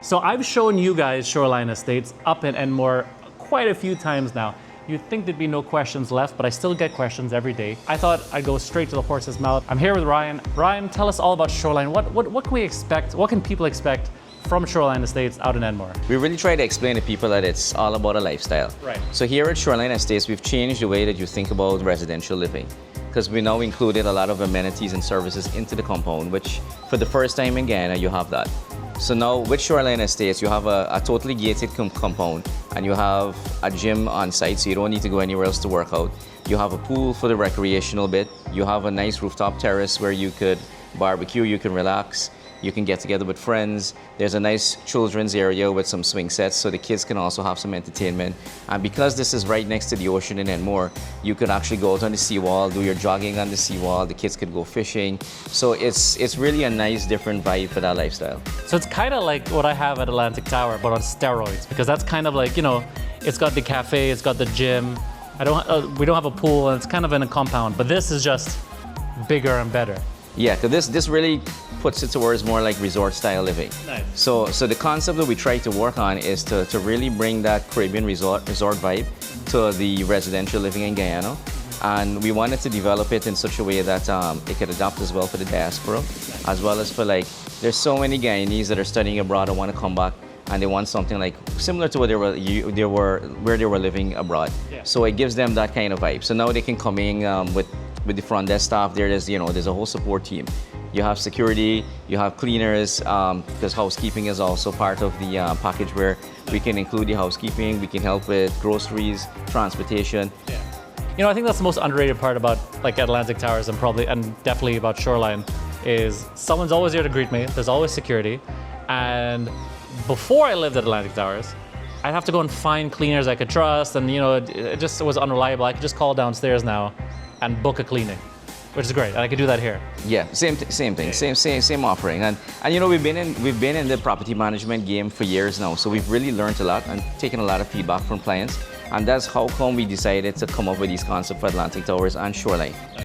So I've shown you guys Shoreline Estates up in Enmore quite a few times now. You'd think there'd be no questions left, but I still get questions every day. I thought I'd go straight to the horse's mouth. I'm here with Ryan. Ryan, tell us all about Shoreline. What can we expect? What can people expect from Shoreline Estates out in Enmore? We really try to explain to people that it's all about a lifestyle. Right. So here at Shoreline Estates, we've changed the way that you think about residential living, because we now included a lot of amenities and services into the compound, which for the first time in Guyana, you have that. So now with Shoreline Estates, you have a totally gated compound, and you have a gym on site, so you don't need to go anywhere else to work out. You have a pool for the recreational bit. You have a nice rooftop terrace where you could barbecue, you can relax, you can get together with friends. There's a nice children's area with some swing sets, so the kids can also have some entertainment. And because this is right next to the ocean in Enmore, you could actually go out on the seawall, do your jogging on the seawall. The kids could go fishing. So it's really a nice, different vibe for that lifestyle. So it's kind of like what I have at Atlantic Tower, but on steroids, because that's kind of like, you know, it's got the cafe, it's got the gym. We don't have a pool, and it's kind of in a compound, but this is just bigger and better. Yeah, because this really puts it towards more like resort style living. Nice. So the concept that we try to work on is to really bring that Caribbean resort vibe to the residential living in Guyana. And we wanted to develop it in such a way that it could adapt as well for the diaspora, as well as for like, there's so many Guyanese that are studying abroad and want to come back, and they want something like similar to what where they were living abroad. Yeah. So it gives them that kind of vibe. So now they can come in with the front desk staff. There's a whole support team. You have security, you have cleaners, because housekeeping is also part of the package, where we can include the housekeeping, we can help with groceries, transportation. Yeah. You know, I think that's the most underrated part about like Atlantic Towers, and definitely about Shoreline, is someone's always there to greet me. There's always security. And before I lived at Atlantic Towers, I'd have to go and find cleaners I could trust, and you know, it was unreliable. I could just call downstairs now and book a cleaning, which is great, and I could do that here. Yeah, same thing, same offering, and you know, we've been in the property management game for years now, so we've really learned a lot and taken a lot of feedback from clients, and that's how come we decided to come up with these concepts for Atlantic Towers and Shoreline.